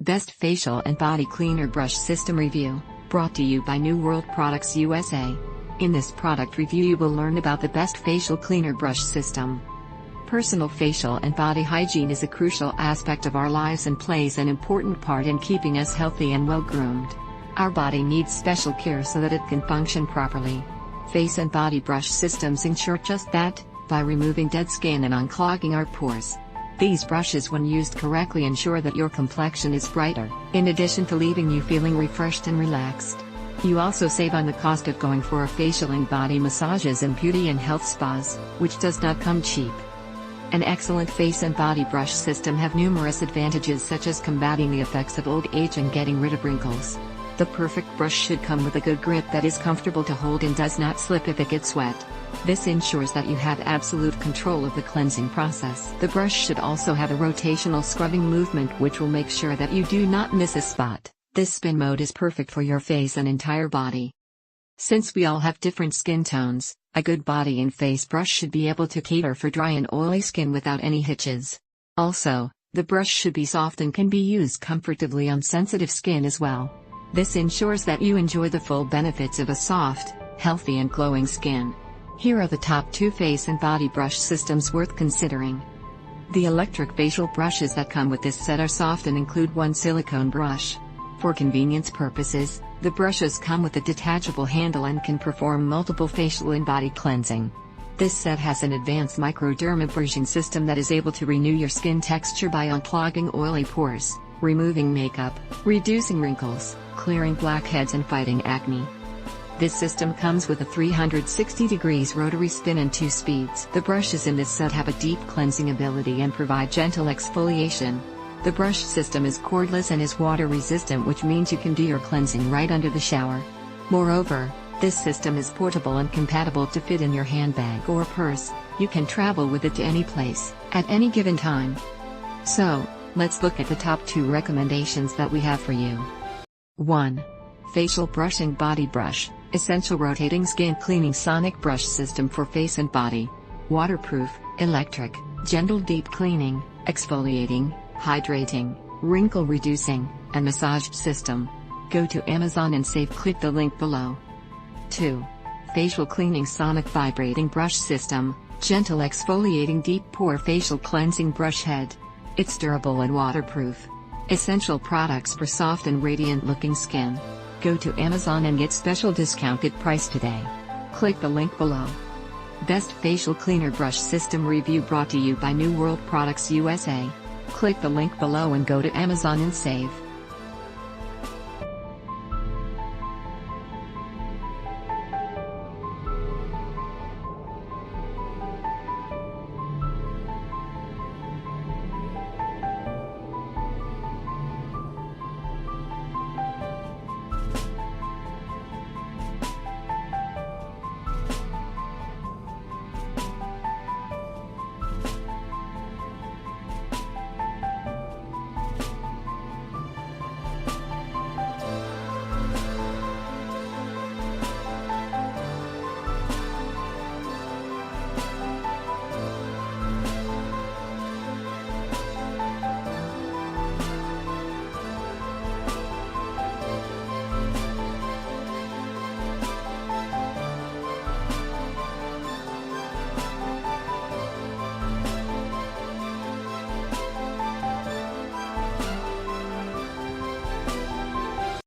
Best Facial and Body Cleaner Brush System Review, brought to you by New World Products USA. In this product review you will learn about the best facial cleaner brush system. Personal facial and body hygiene is a crucial aspect of our lives and plays an important part in keeping us healthy and well-groomed. Our body needs special care so that it can function properly. Face and body brush systems ensure just that, by removing dead skin and unclogging our pores. These brushes, when used correctly, ensure that your complexion is brighter, in addition to leaving you feeling refreshed and relaxed. You also save on the cost of going for a facial and body massages in beauty and health spas, which does not come cheap. An excellent face and body brush system have numerous advantages, such as combating the effects of old age and getting rid of wrinkles. The perfect brush should come with a good grip that is comfortable to hold and does not slip if it gets wet. This ensures that you have absolute control of the cleansing process. The brush should also have a rotational scrubbing movement, which will make sure that you do not miss a spot. This spin mode is perfect for your face and entire body. Since we all have different skin tones, a good body and face brush should be able to cater for dry and oily skin without any hitches. Also, the brush should be soft and can be used comfortably on sensitive skin as well. This ensures that you enjoy the full benefits of a soft, healthy and glowing skin. Here are the top 2 face and body brush systems worth considering. The electric facial brushes that come with this set are soft and include one silicone brush. For convenience purposes, the brushes come with a detachable handle and can perform multiple facial and body cleansing. This set has an advanced microdermabrasion system that is able to renew your skin texture by unclogging oily pores, removing makeup, reducing wrinkles, clearing blackheads and fighting acne. This system comes with a 360 degrees rotary spin and 2 speeds. The brushes in this set have a deep cleansing ability and provide gentle exfoliation. The brush system is cordless and is water resistant, which means you can do your cleansing right under the shower. Moreover, this system is portable and compatible to fit in your handbag or purse. You can travel with it to any place, at any given time. So, let's look at the top 2 recommendations that we have for you. 1. Facial Brushing Body Brush, Essential Rotating Skin Cleaning Sonic Brush System for Face and Body. Waterproof, electric, gentle deep cleaning, exfoliating, hydrating, wrinkle reducing, and massage system. Go to Amazon and save. Click the link below. 2. Facial Cleaning Sonic Vibrating Brush System, Gentle Exfoliating Deep Pore Facial Cleansing Brush Head. It's durable and waterproof. Essential products for soft and radiant looking skin. Go to Amazon and get special discounted price today. Click the link below. Best Facial Cleaner Brush System Review, brought to you by New World Products USA. Click the link below and go to Amazon and save.